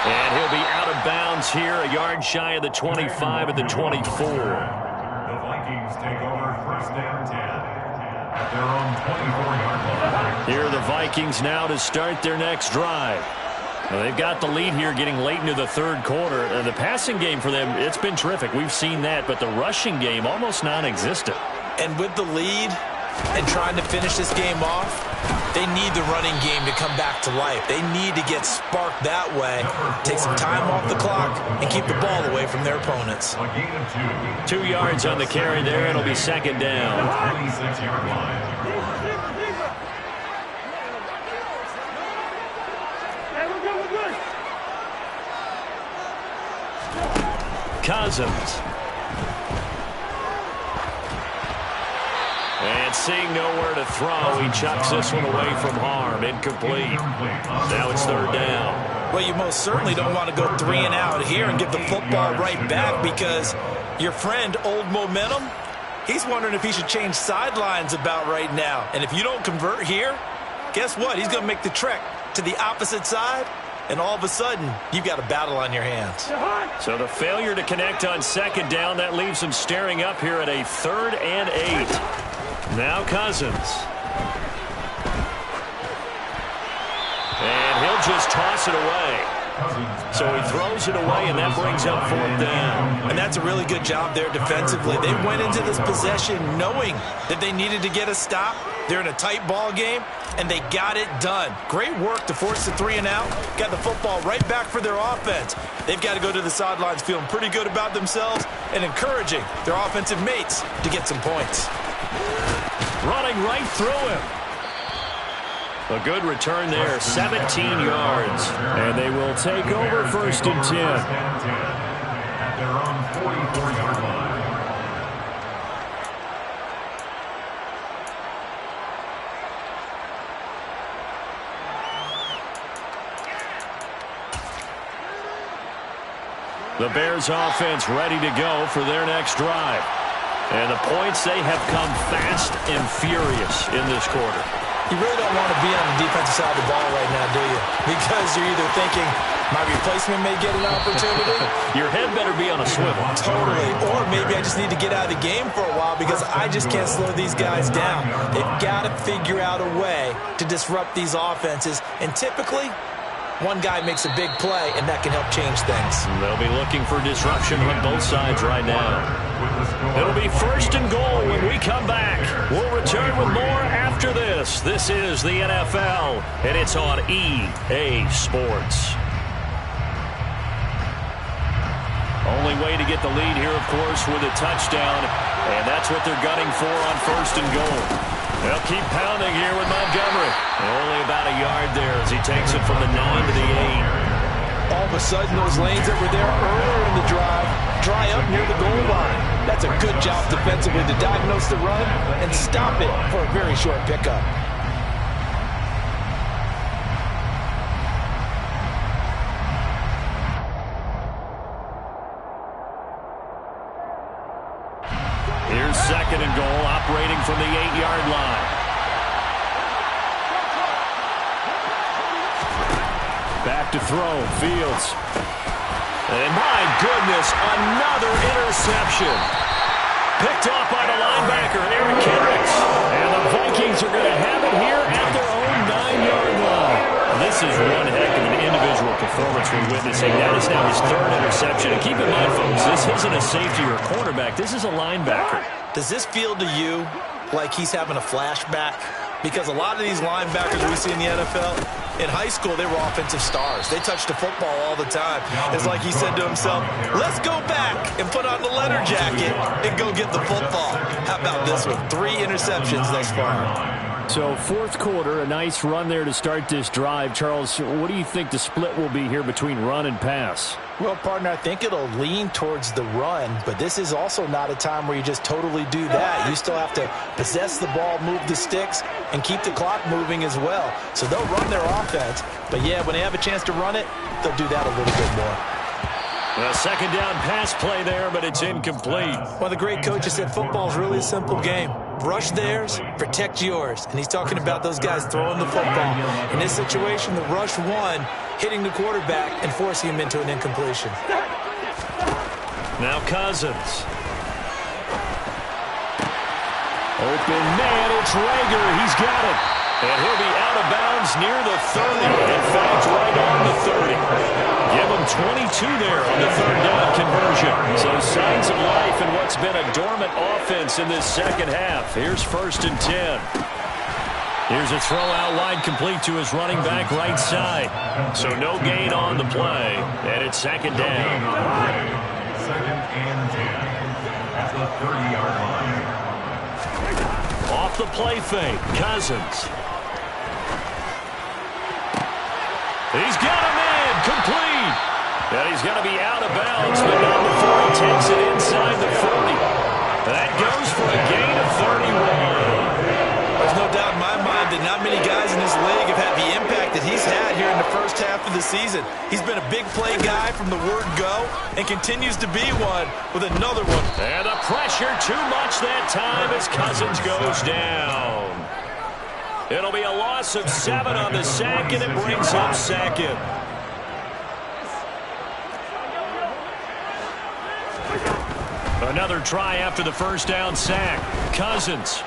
And he'll be out of bounds here, a yard shy of the 25 at the 24. The Vikings take over 1st and 10 at their own 24-yard line. Here are the Vikings now to start their next drive. Well, they've got the lead here getting late into the 3rd quarter. The passing game for them, it's been terrific. We've seen that, but the rushing game almost non-existent. And with the lead and trying to finish this game off, they need the running game to come back to life. They need to get sparked that way, take some time off the clock, and keep the ball away from their opponents. 2 yards on the carry there. It'll be 2nd down. 26-yard line. Cousins. And seeing nowhere to throw, he chucks this one away from harm. Incomplete. Now it's 3rd down. Well, you most certainly don't want to go 3 and out here and give the football right back because your friend, Old Momentum, he's wondering if he should change sidelines about right now. And if you don't convert here, guess what? He's going to make the trek to the opposite side, and all of a sudden, you've got a battle on your hands. So the failure to connect on 2nd down, that leaves him staring up here at a 3rd and 8. Now Cousins. And he'll just toss it away. So he throws it away, and that brings up 4th down. And that's a really good job there defensively. They went into this possession knowing that they needed to get a stop. They're in a tight ball game, and they got it done. Great work to force the 3 and out. Got the football right back for their offense. They've got to go to the sidelines feeling pretty good about themselves and encouraging their offensive mates to get some points. Running right through him. A good return there, 17 yards. And they will take over 1st and 10. At their own 44-yard line. The Bears offense ready to go for their next drive. And the points, they have come fast and furious in this quarter. You really don't want to be on the defensive side of the ball right now, do you? Because you're either thinking, my replacement may get an opportunity. Your head better be on a swivel. Totally. Or maybe I just need to get out of the game for a while because I just can't slow these guys down. They've got to figure out a way to disrupt these offenses. And typically, one guy makes a big play, and that can help change things. They'll be looking for disruption on both sides right now. It'll be 1st and goal when we come back. We'll return with more after this. This is the NFL, and it's on EA Sports. Only way to get the lead here, of course, with a touchdown, and that's what they're gunning for on 1st and goal. They'll keep pounding here with Montgomery. Only about a yard there as he takes it from the 9 to the 8. All of a sudden, those lanes that were there earlier in the drive dry up near the goal line. That's a good job defensively to diagnose the run and stop it for a very short pickup. Here's 2nd and goal, operating from the 8-yard line. Back to throw, Fields. And my goodness, another interception. Picked off by the linebacker, Eric Kendricks. And the Vikings are going to have it here at their own 9-yard line. This is one heck of an individual performance we're witnessing. That is now his 3rd interception. And keep in mind, folks, this isn't a safety or a cornerback. This is a linebacker. Does this feel to you like he's having a flashback? Because a lot of these linebackers we see in the NFL, in high school, they were offensive stars. They touched the football all the time. It's like he said to himself, let's go back and put on the leather jacket and go get the football. How about this one? 3 interceptions thus far. So 4th quarter, a nice run there to start this drive. Charles, what do you think the split will be here between run and pass? Well, partner, I think it'll lean towards the run, but this is also not a time where you just totally do that. You still have to possess the ball, move the sticks, and keep the clock moving as well. So they'll run their offense, but yeah, when they have a chance to run it, they'll do that a little bit more. A 2nd down pass play there, but it's incomplete. Well, the great coaches said football's really a simple game. Rush theirs, protect yours. And he's talking about those guys throwing the football. In this situation, the rush one, hitting the quarterback and forcing him into an incompletion. Now Cousins. Open man, it's Rager. He's got it. And he'll be out of bounds near the 30. In fact, right on the 30. Give him 22 there on the 3rd down conversion. So signs of life in what's been a dormant offense in this 2nd half. Here's 1st and 10. Here's a throw out wide complete to his running back right side. So no gain on the play. And it's 2nd down. 2nd and 10 at the 30-yard line. Off the play fake, Cousins. He's got a man, complete. And he's going to be out of bounds, but not before he takes it inside the 40. That goes for a gain of 31. There's no doubt in my mind that not many guys in this league have had the impact that he's had here in the 1st half of the season. He's been a big play guy from the word go and continues to be one with another one. And the pressure too much that time as Cousins goes down. It'll be a loss of 7 on the sack, and it brings up 2nd. Another try after the 1st down sack. Cousins.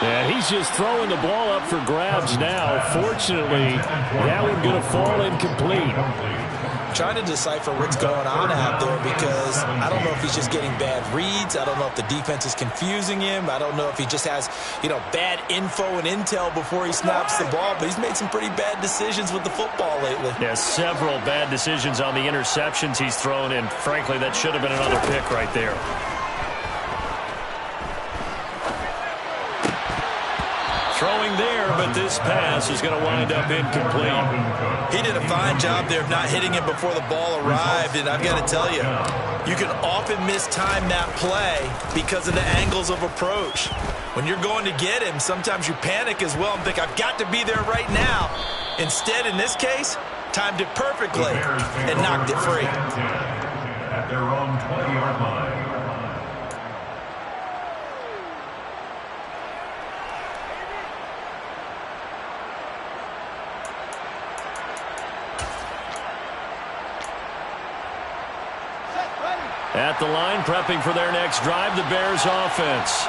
And he's just throwing the ball up for grabs now. Fortunately, that one going to fall incomplete. Trying to decipher what's going on out there because I don't know if he's just getting bad reads. I don't know if the defense is confusing him. I don't know if he just has, bad info and intel before he snaps the ball. But he's made some pretty bad decisions with the football lately. Yeah, several bad decisions on the interceptions he's thrown, and frankly, that should have been another pick right there. Throwing there, but this pass is going to wind up incomplete. He did a fine job there of not hitting it before the ball arrived, and I've got to tell you, you can often mistime that play because of the angles of approach. When you're going to get him, sometimes you panic as well and think, I've got to be there right now. Instead, in this case, timed it perfectly and knocked it free. At their own 20-yard line. At the line, prepping for their next drive, the Bears offense.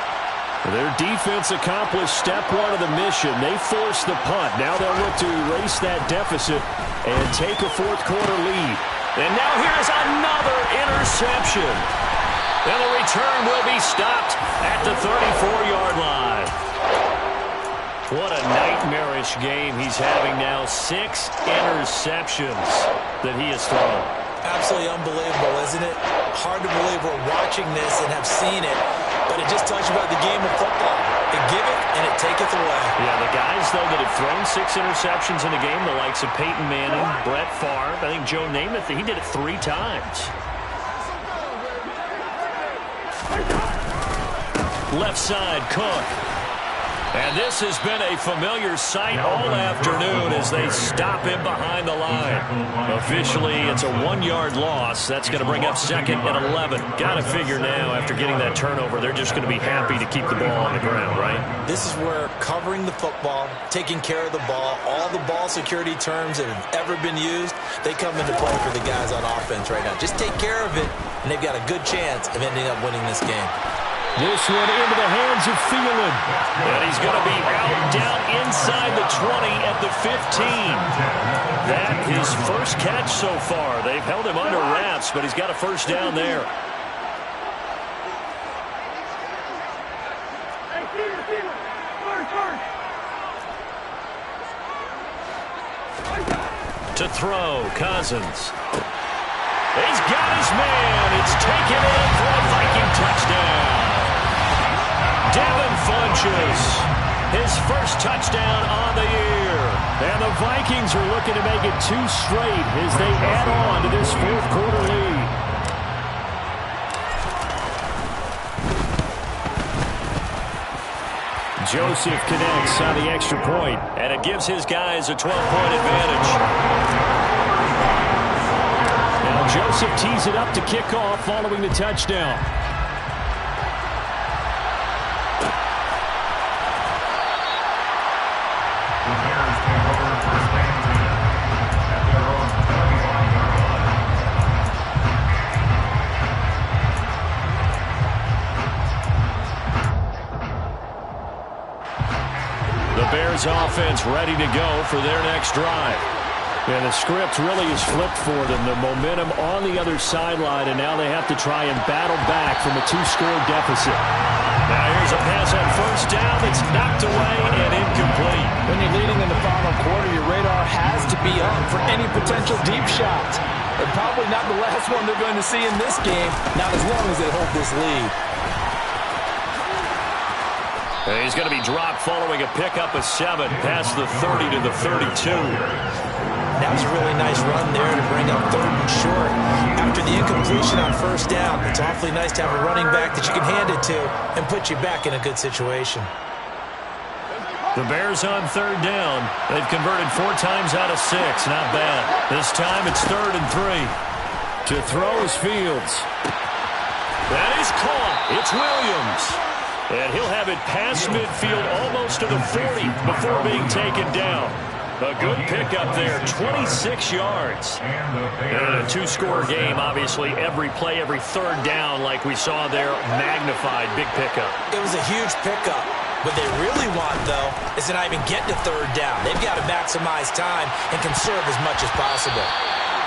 Their defense accomplished step one of the mission. They forced the punt. Now they'll look to erase that deficit and take a fourth-quarter lead. And now here's another interception. And the return will be stopped at the 34-yard line. What a nightmarish game he's having now. 6 interceptions that he has thrown. Absolutely unbelievable, isn't it? Hard to believe we're watching this and have seen it, but it just talks about the game of football. It giveth and it taketh away. Yeah, the guys, though, that have thrown 6 interceptions in a game, the likes of Peyton Manning, Brett Favre, I think Joe Namath, he did it 3 times. Left side, Cook. And this has been a familiar sight all afternoon as they stop him behind the line. Officially, it's a 1-yard loss. That's going to bring up second and 11. Got to figure now, after getting that turnover, they're just going to be happy to keep the ball on the ground, right? This is where covering the football, taking care of the ball, all the ball security terms that have ever been used, they come into play for the guys on offense right now. Just take care of it, and they've got a good chance of ending up winning this game. This one into the hands of Thielen. And he's going to be out down inside the 20 at the 15. That his first catch so far. They've held him under wraps, but he's got a first down there. To throw, Cousins. He's got his man. It's taken in for a Viking touchdown. Devin Funchess, his first touchdown on the year. And the Vikings are looking to make it 2 straight as they add on to this fourth-quarter lead. Joseph connects on the extra point. And it gives his guys a 12-point advantage. Now Joseph tees it up to kick off following the touchdown. Offense ready to go for their next drive. Yeah, the script really is flipped for them. The momentum on the other sideline, and now they have to try and battle back from a 2-score deficit. Now here's a pass on first down. It's knocked away and incomplete. When you're leading in the final quarter, your radar has to be up for any potential deep shots. And probably not the last one they're going to see in this game, not as long as they hold this lead. And he's going to be dropped following a pickup of 7 past the 30 to the 32. That was a really nice run there to bring up 3rd and short. After the incompletion on first down, it's awfully nice to have a running back that you can hand it to and put you back in a good situation. The Bears on 3rd down. They've converted 4 times out of 6. Not bad. This time it's 3rd and 3. To throw is Fields. That is caught. It's Williams. And he'll have it past midfield almost to the 40 before being taken down. A good pickup there, 26 yards. And a 2-score game, obviously, every play, every 3rd down like we saw there, magnified, big pickup. It was a huge pickup. What they really want, though, is to not even get to third down. They've got to maximize time and conserve as much as possible.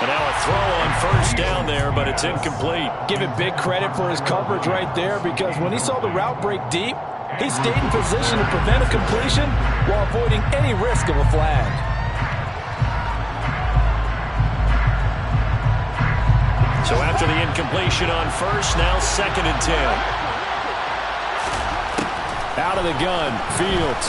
And now a throw on first down there, but it's incomplete. Give him big credit for his coverage right there, because when he saw the route break deep, he stayed in position to prevent a completion while avoiding any risk of a flag. So after the incompletion on first, now 2nd and 10. Out of the gun, Fields.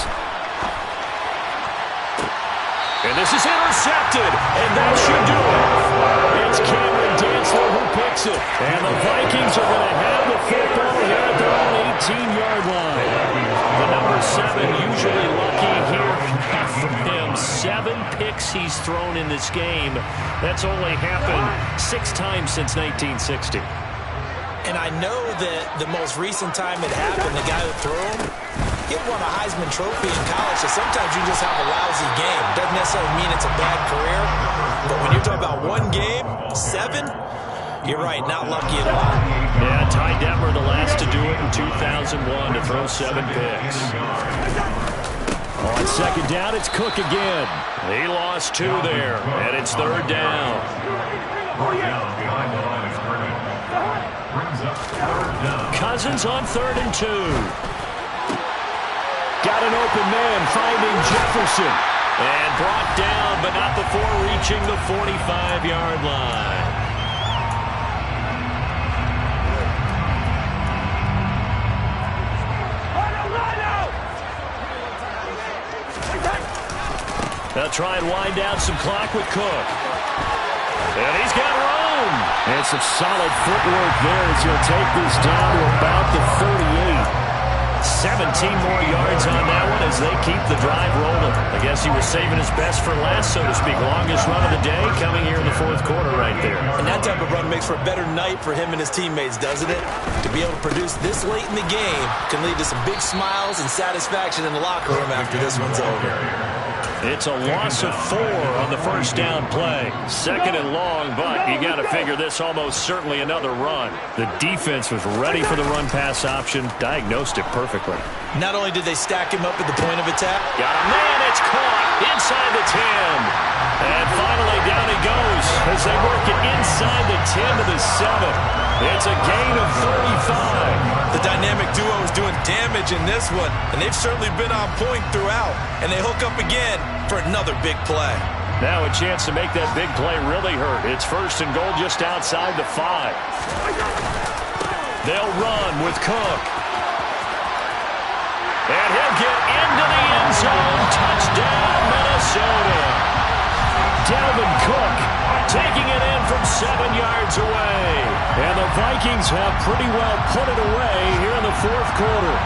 And this is intercepted, and that should do it. It's Cameron Dantzler who picks it. And the Vikings are going to have the football here at their own 18-yard line. The number 7 usually lucky here. Not for him. 7 picks he's thrown in this game. That's only happened 6 times since 1960. And I know that the most recent time it happened, the guy who threw him, he won a Heisman Trophy in college, so sometimes you just have a lousy game. Doesn't necessarily mean it's a bad career, but when you're talking about one game, 7, you're right, not lucky at all. Yeah, Ty Detmer, the last to do it in 2001, to throw 7 picks. On second down, it's Cook again. He lost 2 there, and it's third down. Behind the line of scrimmage. Brings up third down. Cousins on 3rd and 2. Got an open man, finding Jefferson. And brought down, but not before reaching the 45-yard line. They'll try and wind down some clock with Cook. And he's got room. And some solid footwork there as he'll take this down to about the 38. 17 more yards on that one as they keep the drive rolling. I guess he was saving his best for last, so to speak. Longest run of the day coming here in the 4th quarter right there. And that type of run makes for a better night for him and his teammates, doesn't it? To be able to produce this late in the game can lead to some big smiles and satisfaction in the locker room after this one's over. It's a loss of 4 on the first down play. 2nd and long, but you got to figure this almost certainly another run. The defense was ready for the run-pass option, diagnosed it perfectly. Not only did they stack him up at the point of attack. Got a man, it's caught inside the 10. And finally down he goes as they work it inside the 10 to the 7. It's a gain of 35. The dynamic duo is doing damage in this one, and they've certainly been on point throughout. And they hook up again for another big play. Now a chance to make that big play really hurt. It's 1st and goal just outside the 5. They'll run with Cook. And he'll get into the end zone. Touchdown, Minnesota. Dalvin Cook taking it in from 7 yards away. And the Vikings have pretty well put it away here in the 4th quarter.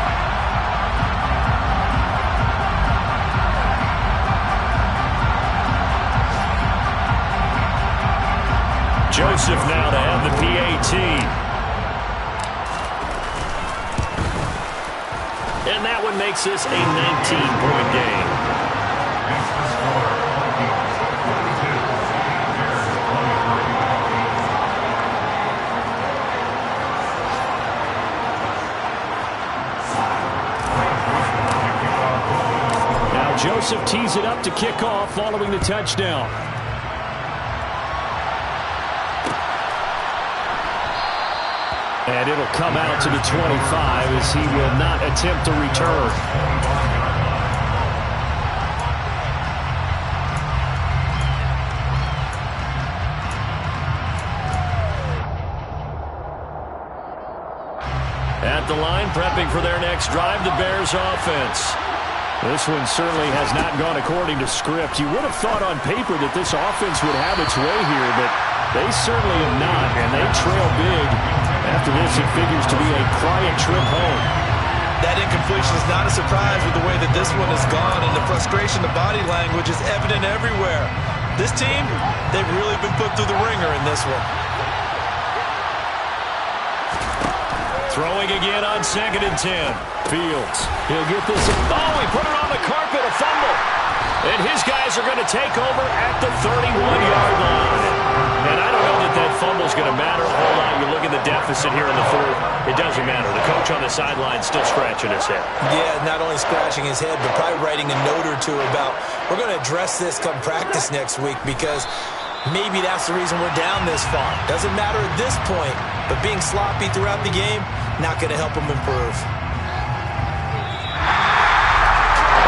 Joseph now to have the PAT. And that one makes this a 19-point game. Now Joseph tees it up to kick off following the touchdown. And it'll come out to the 25 as he will not attempt to return. At the line, prepping for their next drive, the Bears offense. This one certainly has not gone according to script. You would have thought on paper that this offense would have its way here, but they certainly have not, and they trail big. After this, it figures to be a quiet trip home. That incompletion is not a surprise with the way that this one has gone, and the frustration, the body language is evident everywhere. This team, they've really been put through the ringer in this one. Throwing again on 2nd and 10. Fields. He'll get this. Oh, he put it on the carpet, a fumble. And his guys are going to take over at the 31-yard line. And I don't know that that fumble's going to matter a whole lot. You look at the deficit here in the fourth, it doesn't matter. The coach on the sideline still scratching his head. Yeah, not only scratching his head, but probably writing a note or two about, we're going to address this come practice next week, because maybe that's the reason we're down this far. Doesn't matter at this point, but being sloppy throughout the game, not going to help him improve.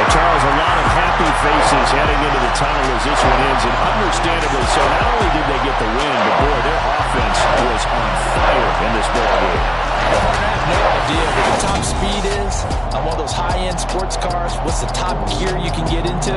Charles, a lot of happy faces heading into the tunnel as this one ends, and understandably so. Not only did they get the win, but boy, their offense was on fire in this ball game. I have no idea what the top speed is on one of those high-end sports cars. What's the top gear you can get into?